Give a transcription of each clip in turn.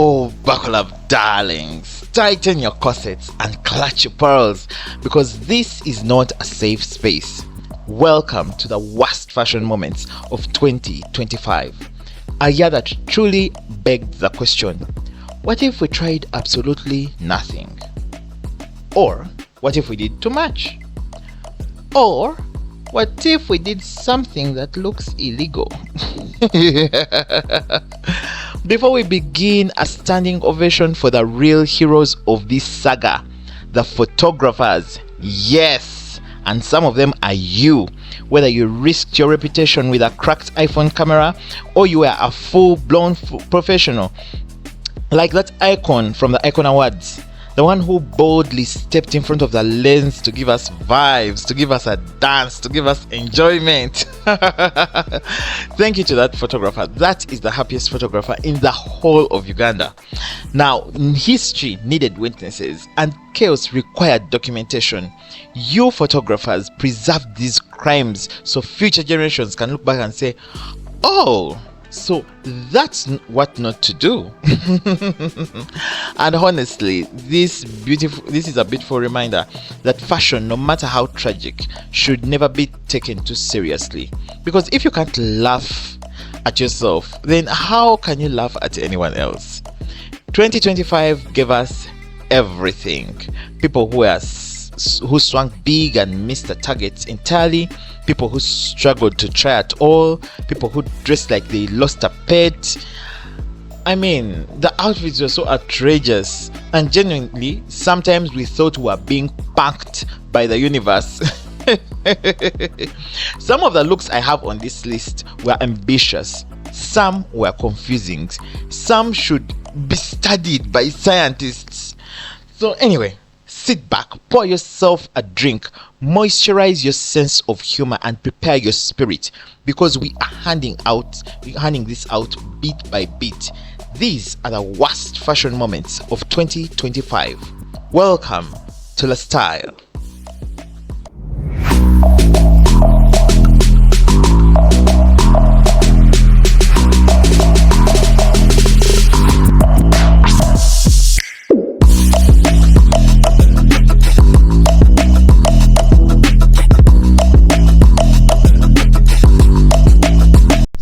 Oh, buckle up, darlings. Tighten your corsets and clutch your pearls because this is not a safe space. Welcome to the worst fashion moments of 2025. A year that truly begged the question, what if we tried absolutely nothing? Or what if we did too much? Or what if we did something that looks illegal? Before we begin, a standing ovation for the real heroes of this saga, the photographers. Yes, and some of them are you. Whether you risked your reputation with a cracked iPhone camera or you were a full-blown professional, like that icon from the Icon Awards, the one who boldly stepped in front of the lens to give us vibes, to give us a dance, to give us enjoyment. Thank you to that photographer. That is the happiest photographer in the whole of Uganda. Now, history needed witnesses and chaos required documentation. You photographers preserved these crimes so future generations can look back and say, oh, so that's what not to do. And honestly, this is a beautiful reminder that fashion, no matter how tragic, should never be taken too seriously. Because if you can't laugh at yourself, then how can you laugh at anyone else? 2025 gave us everything. People who swung big and missed the targets entirely, people who struggled to try at all, people who dressed like they lost a pet. I mean, the outfits were so outrageous, and genuinely, sometimes we thought we were being punked by the universe. Some of the looks I have on this list were ambitious, some were confusing, some should be studied by scientists. So anyway, sit back, pour yourself a drink, moisturize your sense of humor and prepare your spirit because we are handing this out bit by bit. These are the worst fashion moments of 2025. Welcome to La Style.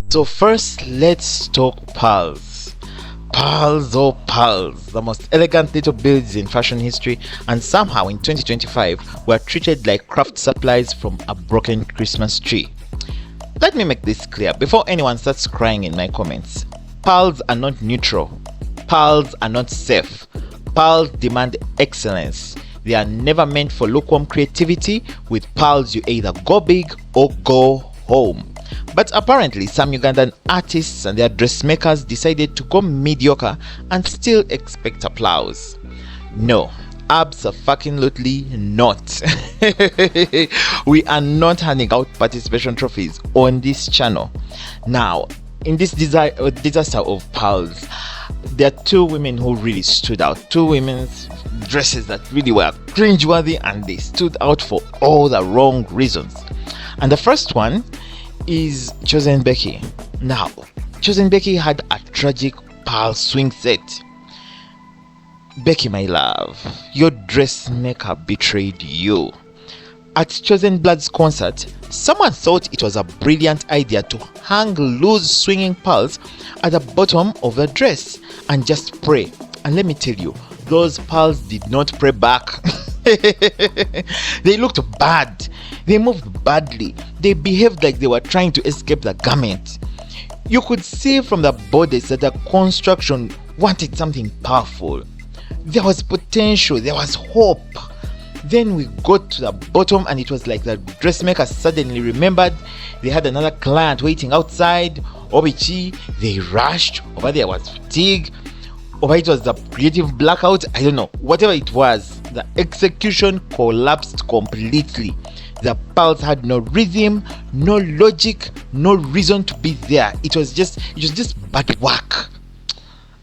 So first, let's talk pearls. Pearls, oh pearls, the most elegant little beads in fashion history, and somehow in 2025 were treated like craft supplies from a broken Christmas tree. Let me make this clear before anyone starts crying in my comments. Pearls are not neutral. Pearls are not safe. Pearls demand excellence. They are never meant for lukewarm creativity. With pearls, you either go big or go home. But apparently some Ugandan artists and their dressmakers decided to go mediocre and still expect applause. No, abso-fucking-lutely not. We are not handing out participation trophies on this channel. Now, in this disaster of pearls, there are two women who really stood out. Two women's dresses that really were cringeworthy, and they stood out for all the wrong reasons. And the first one is Chosen Becky. Now, Chosen Becky had a tragic pearl swing set. Becky, my love, your dressmaker betrayed you. At Chosen Blood's concert, someone thought it was a brilliant idea to hang loose swinging pearls at the bottom of the dress and just pray. And let me tell you, those pearls did not pray back. They looked bad. They moved badly. They behaved like they were trying to escape the garment. You could see from the bodies that the construction wanted something powerful. There was potential. There was hope. Then we got to the bottom and it was like the dressmaker suddenly remembered they had another client waiting outside. Obichi, they rushed. Over there was fatigue. Over it was the creative blackout. I don't know. Whatever it was, the execution collapsed completely. The pearls had no rhythm, no logic, no reason to be there. It was just bad work.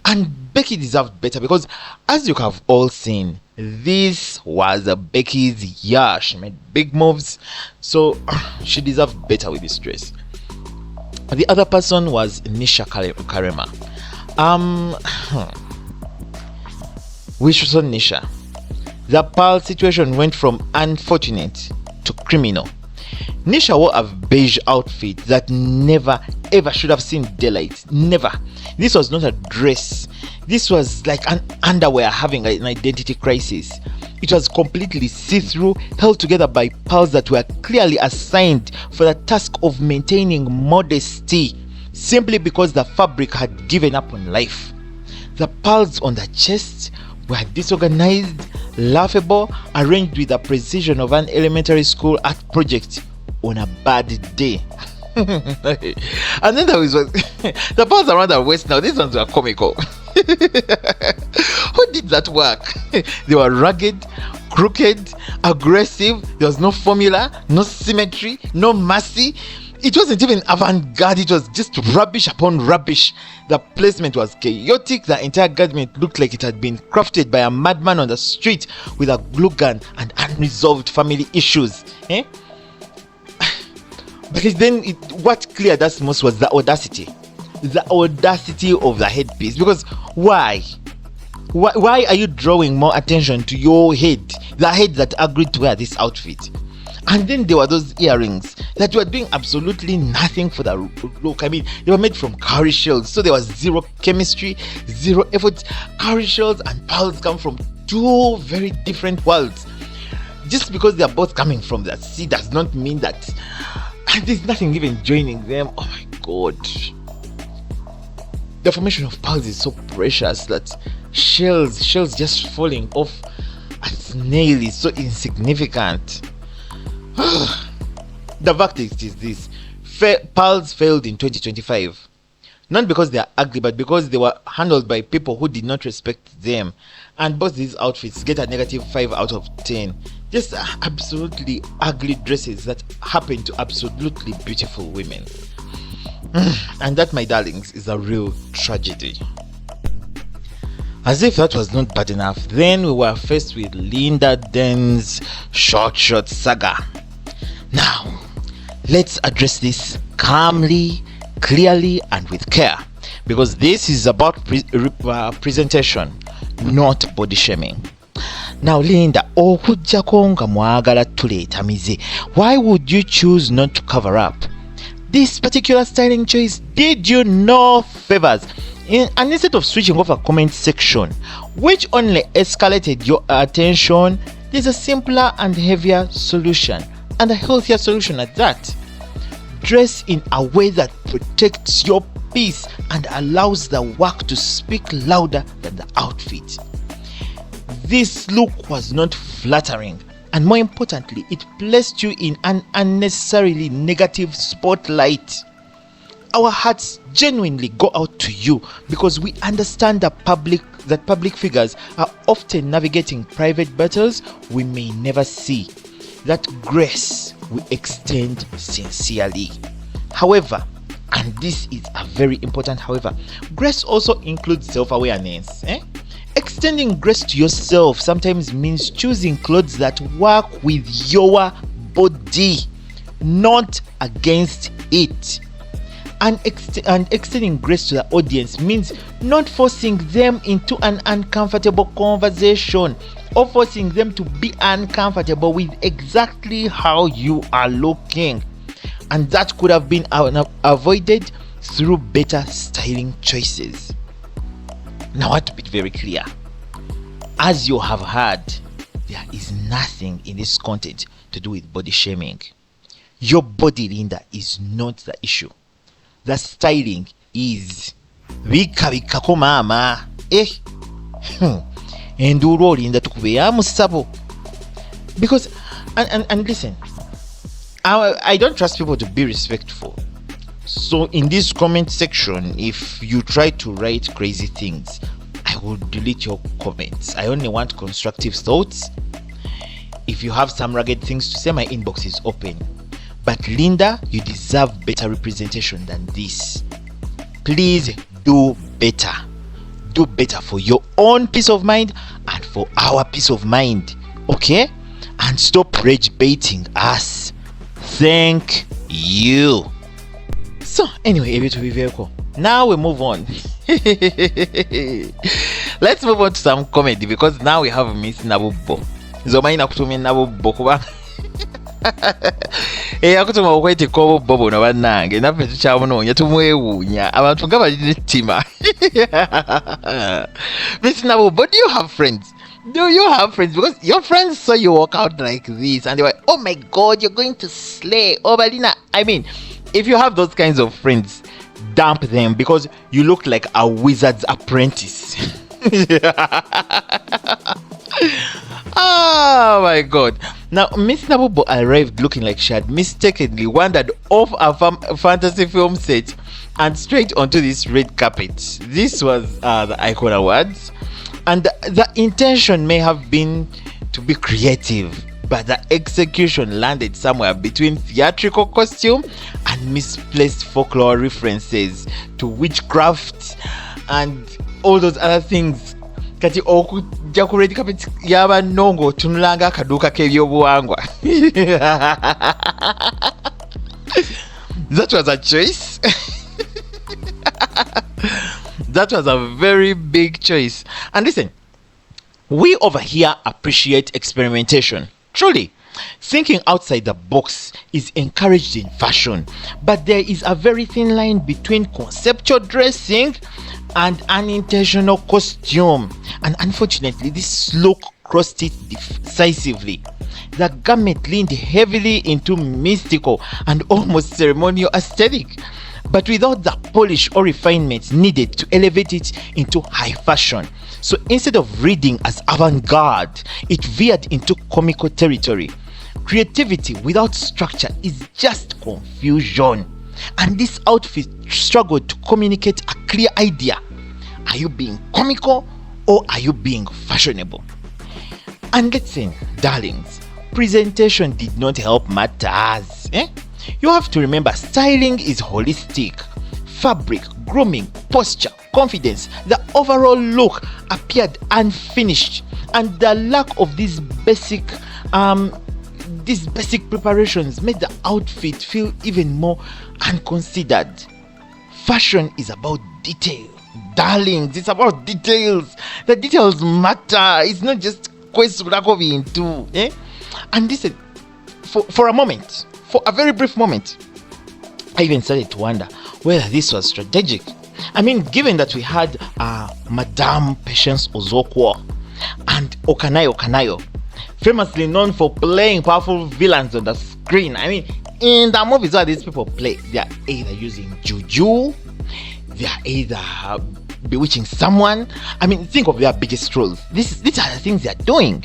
And Becky deserved better because, as you have all seen, this was Becky's year. She made big moves, so she deserved better with this dress. The other person was Nisha Karema. which was on Nisha. The Pearl situation went from unfortunate to criminal. Nisha wore a beige outfit that never ever should have seen daylight. Never. This was not a dress. This was like an underwear having an identity crisis. It was completely see-through, held together by pearls that were clearly assigned for the task of maintaining modesty, simply because the fabric had given up on life. The pearls on the chest were disorganized, laughable, arranged with the precision of an elementary school art project on a bad day. And then there was the pearls around the waist. Now these ones were comical. Who did that work? They were rugged, crooked, aggressive. There was no formula, no symmetry, no mercy. It wasn't even avant-garde. It was just rubbish upon rubbish. The placement was chaotic. The entire garment looked like it had been crafted by a madman on the street with a glue gun and unresolved family issues. But then what cleared us most was the audacity. The audacity of the headpiece. Because why are you drawing more attention to your head, the head that agreed to wear this outfit? And then there were those earrings that were doing absolutely nothing for the look. I mean, they were made from cowrie shells, so there was zero chemistry, zero effort. Cowrie shells and pearls come from two very different worlds. Just because they are both coming from the sea does not mean that there's nothing even joining them. Oh my god. The formation of pearls is so precious that shells just falling off a snail is so insignificant. The verdict is this: pearls failed in 2025, not because they are ugly, but because they were handled by people who did not respect them. And both these outfits get a negative 5 out of 10. Just absolutely ugly dresses that happen to absolutely beautiful women. And that, my darlings, is a real tragedy. As if that was not bad enough, then we were faced with Linda Den's short saga. Now, let's address this calmly, clearly, and with care, because this is about presentation, not body shaming. Now, Linda, okujjako nga mwagala tuleetamize, why would you choose not to cover up? This particular styling choice did you no favors. And instead of switching off a comment section, which only escalated your attention, there's a simpler and heavier solution, and a healthier solution at that. Dress in a way that protects your peace and allows the work to speak louder than the outfit. This look was not flattering, and more importantly, it placed you in an unnecessarily negative spotlight. Our hearts genuinely go out to you because we understand that public figures are often navigating private battles we may never see. That grace we extend sincerely. However, and this is a very important however, grace also includes self-awareness. Extending grace to yourself sometimes means choosing clothes that work with your body, not against it. And extending grace to the audience means not forcing them into an uncomfortable conversation or forcing them to be uncomfortable with exactly how you are looking. And that could have been avoided through better styling choices. Now, I want to be very clear. As you have heard, there is nothing in this content to do with body shaming. Your body, Linda, is not the issue. The styling is. Bikabikako mama. Enduro Linda tukubeya musabo. Because and listen, I don't trust people to be respectful. So in this comment section, if you try to write crazy things, I will delete your comments. I only want constructive thoughts. If you have some rugged things to say, my inbox is open. But Linda, you deserve better representation than this. Please do better. Do better for your own peace of mind and for our peace of mind. Okay? And stop rage baiting us. Thank you. So anyway, it will be very cool. Now we move on. Let's move on to some comedy, because now we have Miss Nabubbo. Zomaina kutumi Nabubbo kuba akutuma okwetika obubbo buno bannange naffe tukyamunoonya tumwewuunya abantu nga balina ettima. Miss Nabubbo, do you have friends? Do you have friends? Because your friends saw you walk out like this and they were, oh my god, you're going to slay. Oh, Balina. I mean, if you have those kinds of friends, dump them, because you look like a wizard's apprentice. Oh my god. Now, Miss Nabubbo arrived looking like she had mistakenly wandered off a fantasy film set and straight onto this red carpet. This was the Icon Awards. And the intention may have been to be creative, but the execution landed somewhere between theatrical costume and misplaced folklore references to witchcraft and all those other things. Kati okujja ku red carpet yaba nongo tunulanga akaduuka k'ebyobuwangwa. That was a choice. That was a very big choice. And listen, we over here appreciate experimentation. Truly, thinking outside the box is encouraged in fashion. But there is a very thin line between conceptual dressing and unintentional costume. And unfortunately, this look crossed it decisively. The garment leaned heavily into mystical and almost ceremonial aesthetic, but without the polish or refinement needed to elevate it into high fashion. So instead of reading as avant-garde, it veered into comical territory. Creativity without structure is just confusion. And this outfit struggled to communicate a clear idea. Are you being comical or are you being fashionable? And listen, darlings, presentation did not help matters. You have to remember, styling is holistic. Fabric, grooming, posture, confidence, the overall look appeared unfinished, and the lack of these basic preparations made the outfit feel even more unconsidered. Fashion is about detail, darlings. It's about details. The details matter. It's not just into. And listen, for a moment, for a very brief moment, I even started to wonder whether this was strategic. I mean, given that we had Madame Patience Ozokwo and Okanayo, famously known for playing powerful villains on the screen. I mean, in the movies where these people play, they are either using juju, they are either bewitching someone. I mean, think of their biggest roles. These are the things they are doing.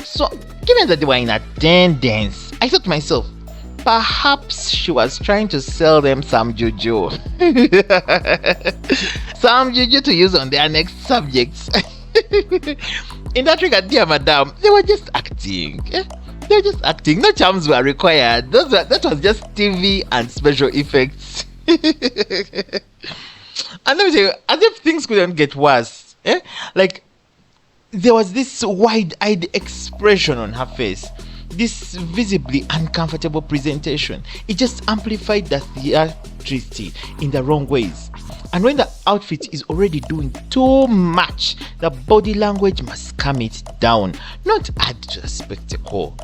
So, given that they were in attendance, I thought to myself, perhaps she was trying to sell them some juju. Some juju to use on their next subjects. In that regard, dear madam, they were just acting. They were just acting. No charms were required. That was just TV and special effects. And let me tell you, as if things couldn't get worse. Like, there was this wide-eyed expression on her face. This visibly uncomfortable presentation. It just amplified the theatricity in the wrong ways. And when the outfit is already doing too much, the body language must calm it down, not add to the spectacle.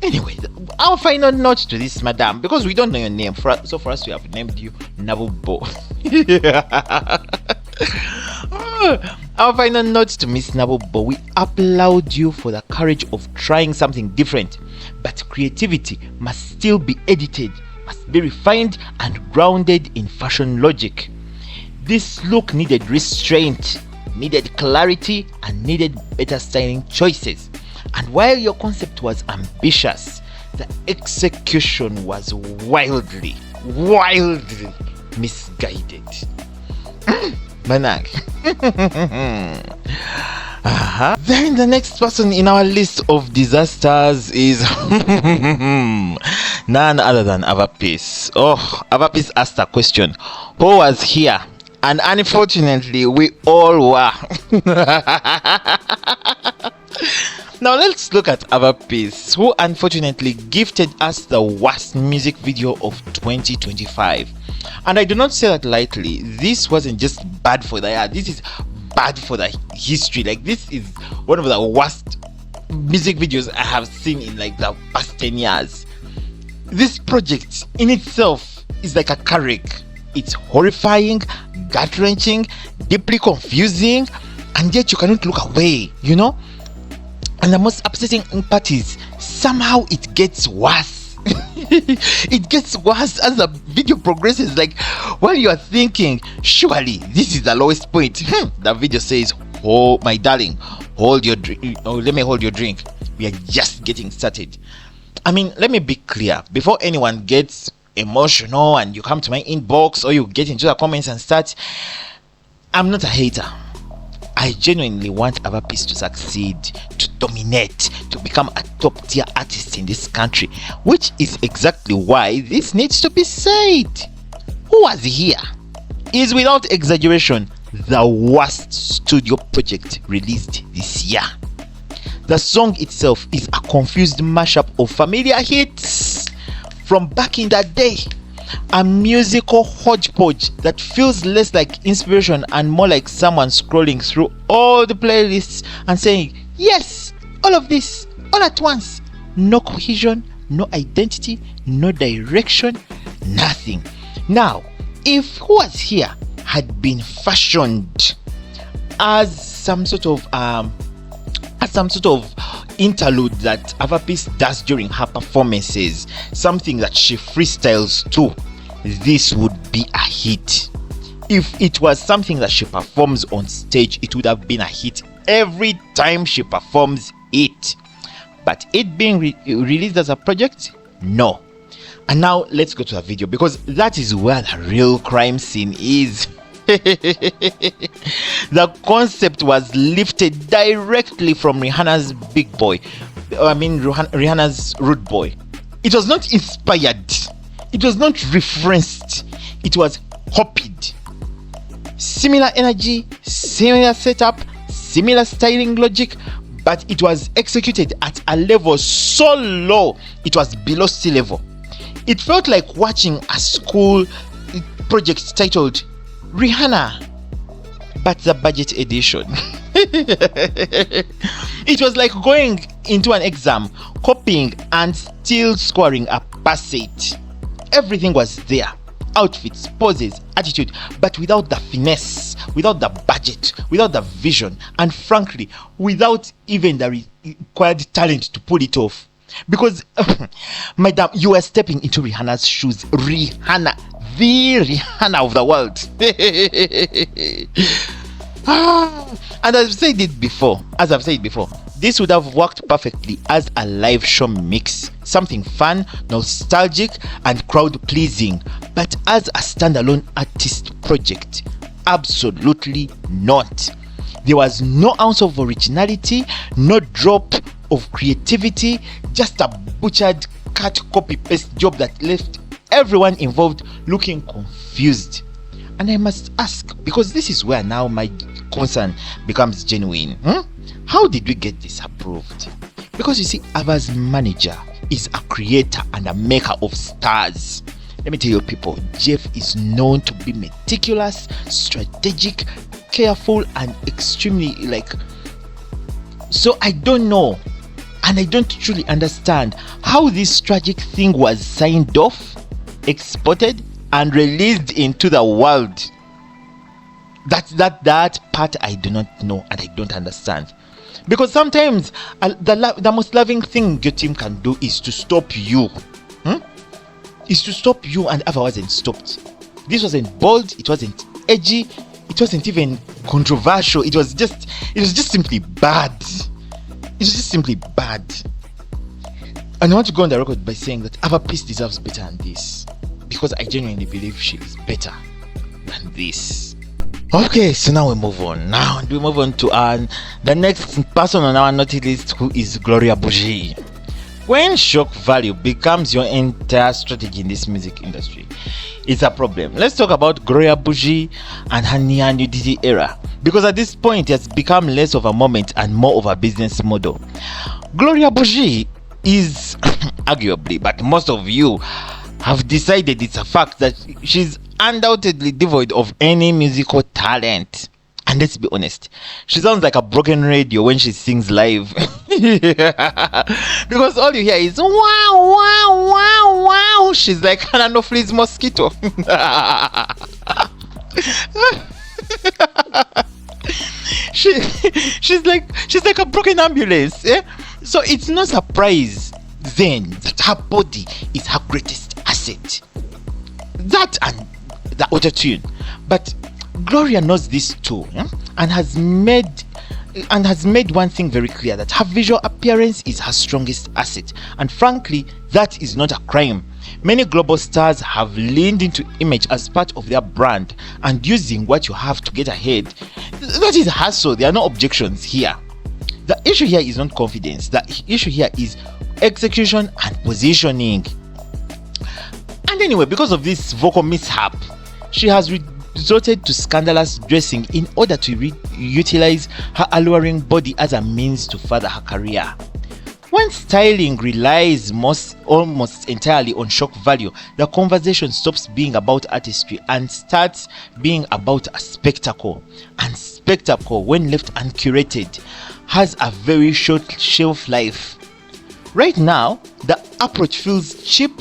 Anyway, our final note to this, madam, because we don't know your name, for us we have named you Nabubbo. Our final note to Miss Nabubbo: we applaud you for the courage of trying something different, but creativity must still be edited, must be refined and grounded in fashion logic. This look needed restraint, needed clarity, and needed better styling choices. And while your concept was ambitious, the execution was wildly misguided. Manag. Then the next person in our list of disasters is none other than Avapis. Oh, Avapis asked a question: who was here? And unfortunately, we all were. Now let's look at Avapis, who unfortunately gifted us the worst music video of 2025. And I do not say that lightly. This wasn't just bad for the art. This is bad for the history. Like, this is one of the worst music videos I have seen in like the past 10 years. This project in itself is like a car wreck. It's horrifying, gut-wrenching, deeply confusing, and yet you cannot look away, you know? And the most upsetting part is somehow it gets worse. It gets worse as the video progresses. Like, while you are thinking, surely this is the lowest point, the video says, "Oh, my darling, hold your drink. Oh, let me hold your drink. We are just getting started." I mean, let me be clear before anyone gets emotional and you come to my inbox or you get into the comments and start. I'm not a hater. I genuinely want Avapeace to succeed, to dominate, to become a top tier artist in this country, which is exactly why this needs to be said. Who was here is, without exaggeration, the worst studio project released this year. The song itself is a confused mashup of familiar hits from back in the day, a musical hodgepodge that feels less like inspiration and more like someone scrolling through all the playlists and saying, yes, all of this, all at once. No cohesion, no identity, no direction, nothing. Now, if Who Was Here had been fashioned as some sort of interlude that Avapeace does during her performances, something that she freestyles to, this would be a hit. If it was something that she performs on stage, it would have been a hit every time she performs it. But it being released as a project, no. And now let's go to the video, because that is where the real crime scene is. The concept was lifted directly from Rihanna's Rihanna's Rude Boy. It was not inspired, it was not referenced, it was copied. Similar energy, similar setup, similar styling logic, but it was executed at a level so low it was below sea level. It felt like watching a school project titled Rihanna, but the budget edition. It was like going into an exam, copying and still scoring a pass it. Everything was there: outfits, poses, attitude, but without the finesse, without the budget, without the vision, and frankly, without even the required talent to pull it off. Because, madam, you are stepping into Rihanna's shoes. Rihanna, the Rihanna of the world. And as I've said before, this would have worked perfectly as a live show mix, something fun, nostalgic, and crowd pleasing. But as a standalone artist project, absolutely not. There was no ounce of originality, no drop of creativity, just a butchered cut copy paste job that left everyone involved looking confused. And I must ask, because this is where now my concern becomes genuine, how did we get this approved? Because you see, Ava's manager is a creator and a maker of stars. Let me tell you people, Jeff is known to be meticulous, strategic, careful, and extremely so I don't know, and I don't truly understand how this tragic thing was signed off, exported, and released into the world. That part I do not know and I don't understand. Because sometimes the most loving thing your team can do is to stop you. Is to stop you, and Ava wasn't stopped. This wasn't bold, it wasn't edgy, it wasn't even controversial. It was just simply bad. It was just simply bad. And I want to go on the record by saying that Avapeace deserves better than this, because I genuinely believe she is better than this. Okay, so now we move on. To the next person on our naughty list, who is Gloria Bougie. When shock value becomes your entire strategy in this music industry, it's a problem. Let's talk about Gloria Bougie and her near nudity era, because at this point it has become less of a moment and more of a business model. Gloria Bougie is arguably, but most of you have decided it's a fact, that she's undoubtedly devoid of any musical talent. And let's be honest, she sounds like a broken radio when she sings live. Because all you hear is wow, wow, wow, wow. She's like an Anopheles mosquito. she's like a broken ambulance. So it's no surprise then that her body is her greatest asset. That and the auto-tune. But Gloria knows this too, and has made one thing very clear, that her visual appearance is her strongest asset. And frankly, that is not a crime. Many global stars have leaned into image as part of their brand, and using what you have to get ahead. That is hustle. There are no objections here. The issue here is not confidence. The issue here is execution and positioning. And anyway, because of this vocal mishap, she has resorted to scandalous dressing in order to utilize her alluring body as a means to further her career. When styling relies almost entirely on shock value, the conversation stops being about artistry and starts being about a spectacle. And spectacle, when left uncurated, has a very short shelf life. Right now, the approach feels cheap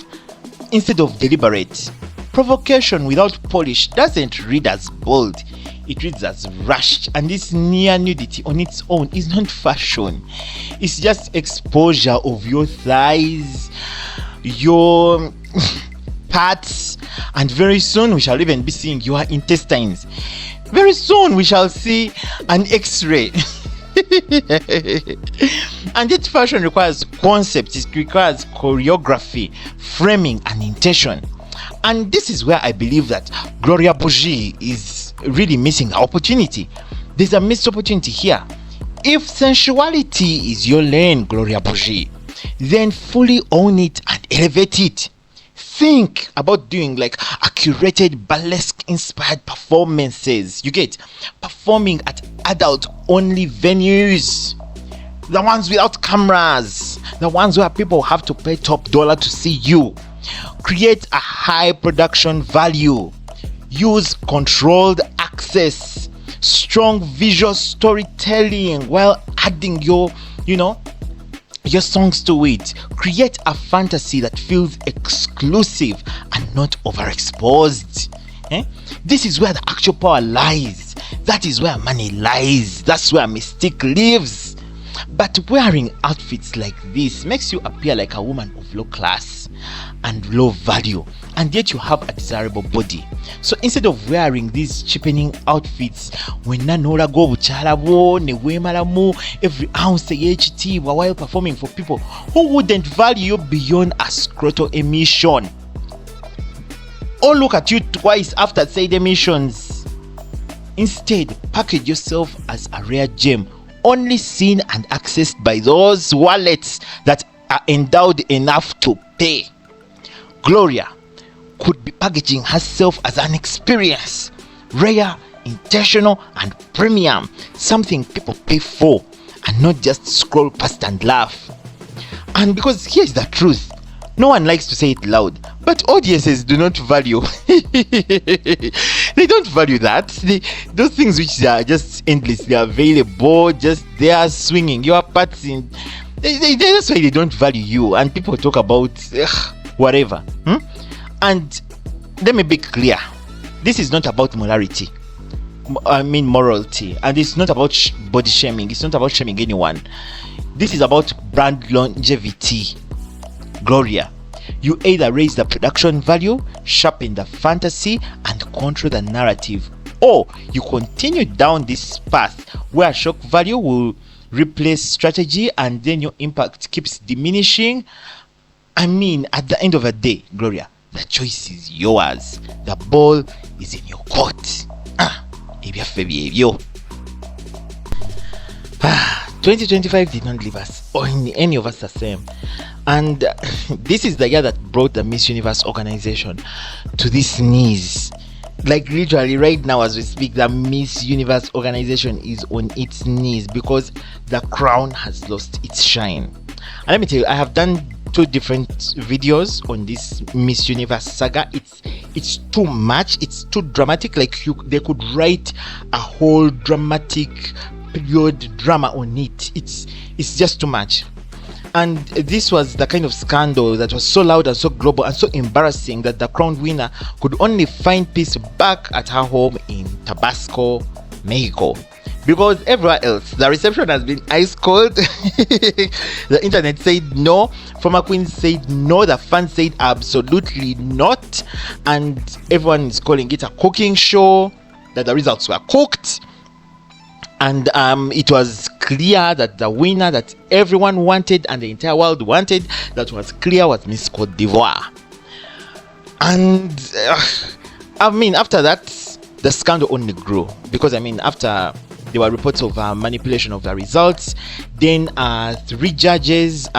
instead of deliberate. Provocation without polish doesn't read as bold, it reads as rushed. And this near nudity on its own is not fashion. It's just exposure of your thighs, your parts, and very soon we shall even be seeing your intestines. Very soon we shall see an X-ray. And yet fashion requires concepts, it requires choreography, framing, and intention. And this is where I believe that Gloria Bougie is really missing an opportunity. There's a missed opportunity here. If sensuality is your lane, Gloria Bougie, then fully own it and elevate it. Think about doing like a curated burlesque inspired performances. You get, performing at adult only venues, the ones without cameras, the ones where people have to pay top dollar to see you. Create a high production value. Use controlled access, strong visual storytelling while adding your songs to it. Create a fantasy that feels exclusive and not overexposed. This is where the actual power lies. That is where money lies. That's where mystique lives. But wearing outfits like this makes you appear like a woman of low class and low value, and yet you have a desirable body. So instead of wearing these cheapening outfits, when nanora go buchalabo ne wemalamu every ounce ekitiibwa while performing for people who wouldn't value you beyond a scrotal emission, or look at you twice after said emissions. Instead, package yourself as a rare gem, only seen and accessed by those wallets that are endowed enough to pay. Gloria could be packaging herself as an experience, rare, intentional, and premium, something people pay for and not just scroll past and laugh. And because here's the truth, no one likes to say it loud, but audiences do not value. They don't value that. Those things which are just endlessly available, just there swinging your parts in. That's why they don't value you, and people talk about whatever. And let me be clear, this is not about morality. Morality, and it's not about body shaming. It's not about shaming anyone. This is about brand longevity. Gloria, you either raise the production value, sharpen the fantasy, and control the narrative, or you continue down this path where shock value will replace strategy and then your impact keeps diminishing. At the end of the day, Gloria, the choice is yours. The ball is in your court. 2025 did not leave us or any of us the same, and this is the year that brought the Miss Universe organization to these knees. Like literally right now as we speak, the Miss Universe organization is on its knees because the crown has lost its shine. And let me tell you, I have done 2 different videos on this Miss Universe saga. It's too much, it's too dramatic. Like they could write a whole dramatic period drama on it. It's just too much. And this was the kind of scandal that was so loud and so global and so embarrassing that the crowned winner could only find peace back at her home in Tabasco, Mexico. Because everywhere else, the reception has been ice cold. The internet said no. Former queens said no. The fans said absolutely not. And everyone is calling it a cooking show, that the results were cooked. And it was clear that the winner that everyone wanted and the entire world wanted, that was clear, was Miss Cote d'Ivoire. And after that, the scandal only grew. Because after there were reports of manipulation of the results, then 3 judges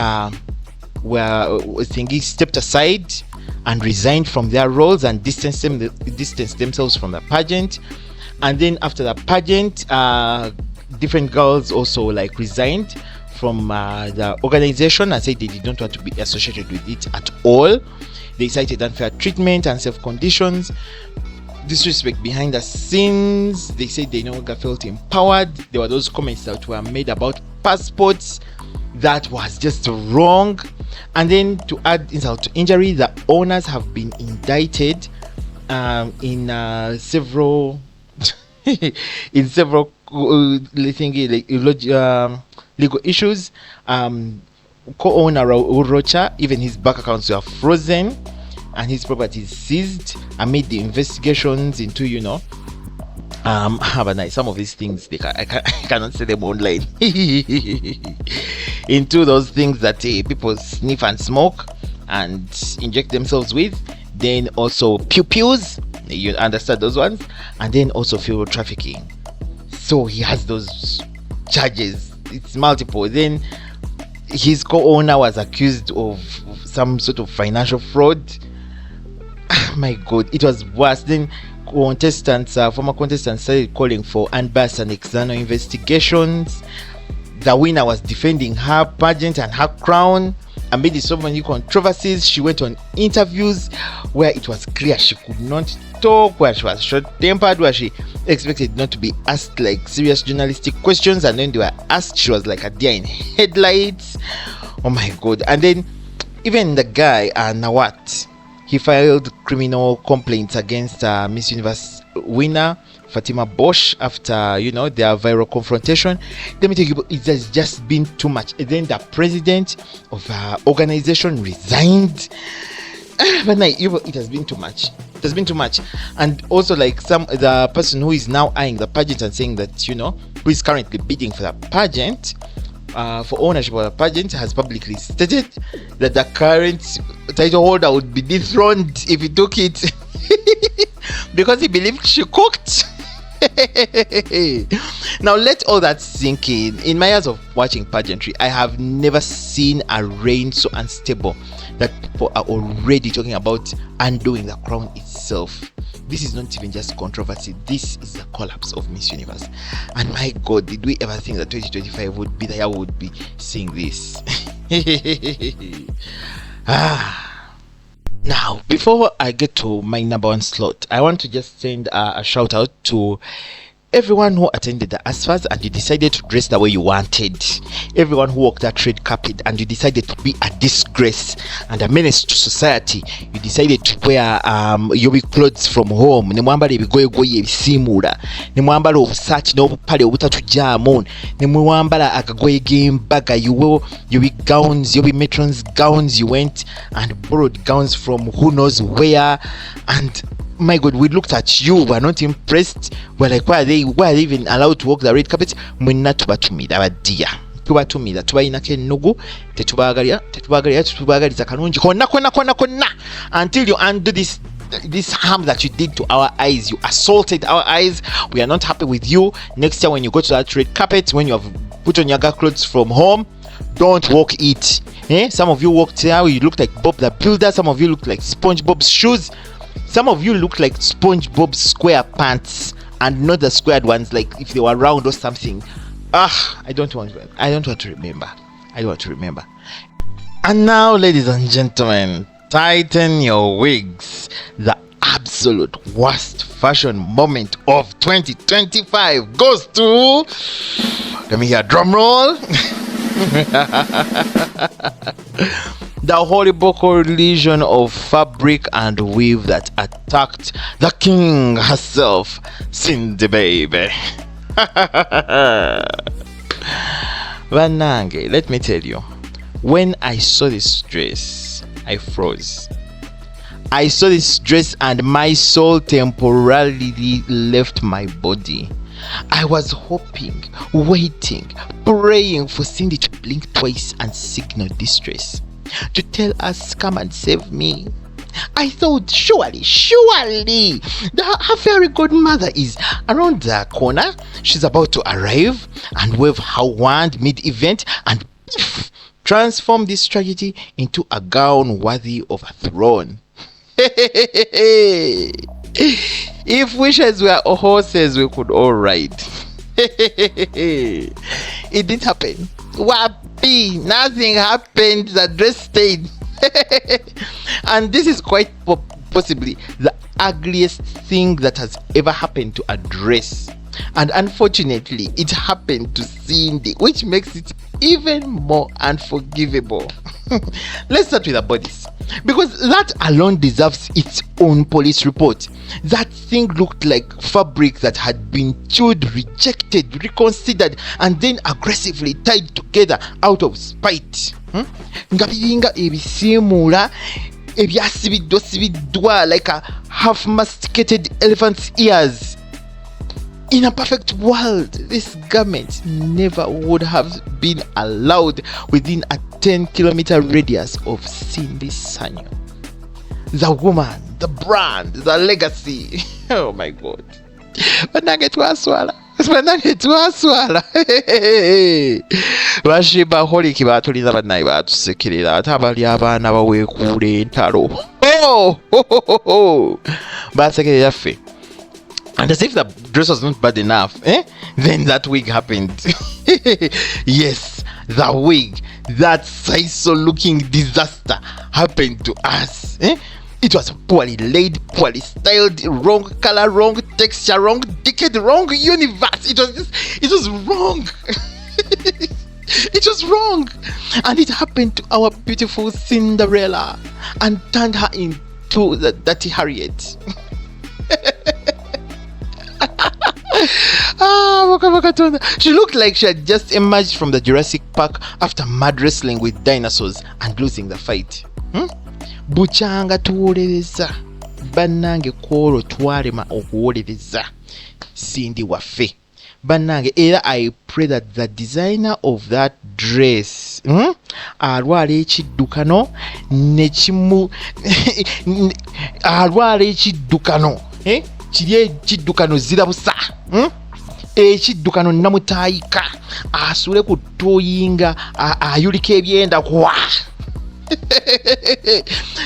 stepped aside and resigned from their roles and distanced themselves from the pageant. And then after the pageant, different girls also resigned from the organization and said they did not want to be associated with it at all. They cited unfair treatment and safe conditions, disrespect behind the scenes. They said they no longer felt empowered. There were those comments that were made about passports that was just wrong. And then to add insult to injury, the owners have been indicted in several legal issues. Co-owner Urocha, even his bank accounts were frozen and his properties seized amid the investigations into some of these things I cannot say them online. Into those things that people sniff and smoke and inject themselves with. Then also pew-pews, you understand those ones, and then also fuel trafficking. So he has those charges. It's multiple. Then his co-owner was accused of some sort of financial fraud. My God, it was worse. Then former contestants started calling for unbiased and external investigations. The winner was defending her pageant and her crown amid so many controversies. She went on interviews where it was clear she could not talk, where she was short-tempered, where she expected not to be asked serious journalistic questions, and then they were asked, she was like a deer in headlights. Oh my God. And then even the guy Nawat, he filed criminal complaints against Miss Universe winner Fatima Bosch after their viral confrontation. Let me tell you, it has just been too much. And then the president of the organization resigned. But it has been too much. It has been too much. And also the person who is now eyeing the pageant and saying that who is currently bidding for the pageant, for ownership of the pageant, has publicly stated that the current title holder would be dethroned if he took it because he believed she cooked. Now let all that sink in. In my years of watching pageantry, I have never seen a reign so unstable that people are already talking about undoing the crown itself. This is not even just controversy, this is the collapse of Miss Universe. And my God, did we ever think that 2025 would be the year we would be seeing this? Now, before I get to my number 1 slot, I want to just send a shout out to everyone who attended the ASFAs and you decided to dress the way you wanted. Everyone who walked that red carpet and you decided to be a disgrace and a menace to society. You decided to wear your clothes from home. Nemwambala ebigoyegoye ebisimula. Nemwambala obusaati n'obupale obutatujjaamu. Nemwambala akagoye g'embaga. You wore your gowns, your matrons gowns. You went and borrowed gowns from who knows where. And my God, we looked at you, we were not impressed. We're like, why are they even allowed to walk the red carpet? Mwenna tubatumira abadia. Tubatumira tubayinako ennugu, tetubagaliza kalungi konna until you undo this harm that you did to our eyes. You assaulted our eyes. We are not happy with you. Next year when you go to that red carpet, when you have put on your clothes from home, don't walk it. Some of you walked there, you looked like Bob the Builder. Some of you looked like SpongeBob's shoes. Some of you look like SpongeBob's square pants and not the squared ones, like if they were round or something. I don't want to remember. And now, ladies and gentlemen, tighten your wigs. The absolute worst fashion moment of 2025 goes to, let me hear a drum roll. The horrible collision of fabric and weave that attacked the king herself, Cindy baby. Vanange, let me tell you, when I saw this dress, I froze. I saw this dress and my soul temporarily left my body. I was hoping, waiting, praying for Cindy to blink twice and signal distress, to tell us, come and save me. I thought, surely, her fairy godmother is around the corner. She's about to arrive and wave her wand mid-event and poof, transform this tragedy into a gown worthy of a throne. If wishes were horses, we could all ride. It didn't happen. Wapi, nothing happened. The dress stayed. And this is quite possibly the ugliest thing that has ever happened to a dress. And unfortunately, it happened to Cindy, which makes it even more unforgivable. Let's start with the bodies, because that alone deserves its own police report. That thing looked like fabric that had been chewed, rejected, reconsidered, and then aggressively tied together out of spite. Nga biringa ebisimula ebyasibiddwa like a half-masticated elephant's ears. In a perfect world, this garment never would have been allowed within a 10-kilometer radius of Cindy Sanyo. The woman, the brand, the legacy. Oh my God. Banange twaswala. Bashiba holiki batuliza bannayi batusekerera ate abali abaana baweekuula entalo. Basekerera ffe. And as if the dress was not bad enough, then that wig happened. Yes, the wig, that Saiso-looking disaster happened to us. It was poorly laid, poorly styled, wrong color, wrong texture, wrong decade, wrong universe. It was wrong. It was wrong. And it happened to our beautiful Cinderella and turned her into the dirty Harriet. She looked like she had just emerged from the Jurassic Park after mad wrestling with dinosaurs and losing the fight. Buchanga tuwolereza bannange kwolwo twalema okuwolereza Cindy waffe bannange, era I pray that the designer of that dress alwala ekiddukano nekimu alwala ekiddukano kiri ekiddukano zirabusa ekiddukano namutayika asule ku tooyinga ayulika ebyenda kwa.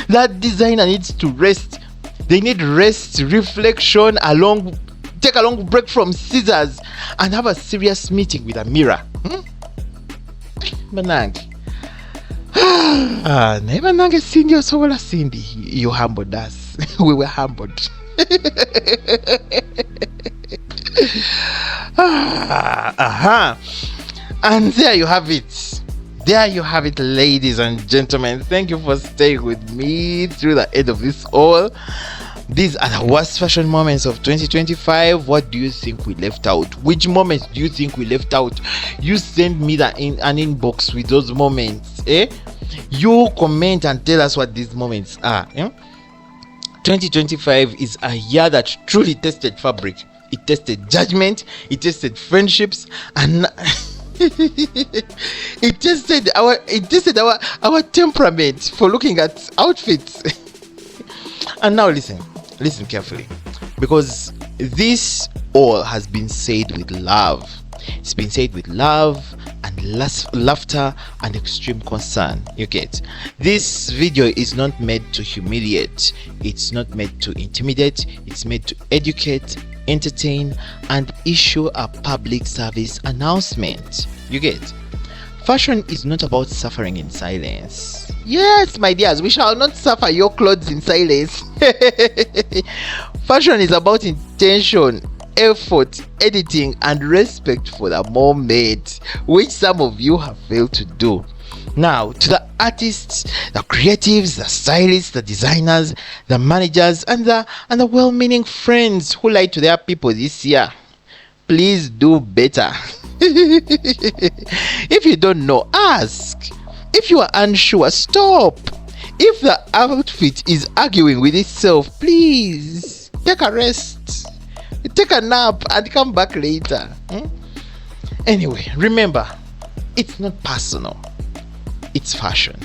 That designer needs to rest. They need rest, reflection, take a long break from scissors and have a serious meeting with a mirror. Banange. Banange Cindy osobola Cindy. You humbled us. We were humbled. And there you have it. There you have it, ladies and gentlemen. Thank you for staying with me through the end of this all. These are the worst fashion moments of 2025. What do you think we left out? Which moments do you think we left out? You send me an inbox with those moments. You comment and tell us what these moments are. 2025 is a year that truly tested fabric. It tested judgment. It tested friendships, and it tested our temperament for looking at outfits. And now listen carefully, because this all has been said with love. It's been said with love and laughter and extreme concern. You get, this video is not made to humiliate, it's not made to intimidate, it's made to educate, entertain, and issue a public service announcement. You get, fashion is not about suffering in silence. Yes, my dears, we shall not suffer your clothes in silence. Fashion is about intention, effort, editing, and respect for the moment, which some of you have failed to do. Now, to the artists, the creatives, the stylists, the designers, the managers, and the well-meaning friends who lied to their people this year, please do better. If you don't know, ask. If you are unsure, stop. If the outfit is arguing with itself, please take a rest, take a nap, and come back later. Anyway, remember, it's not personal, it's fashion.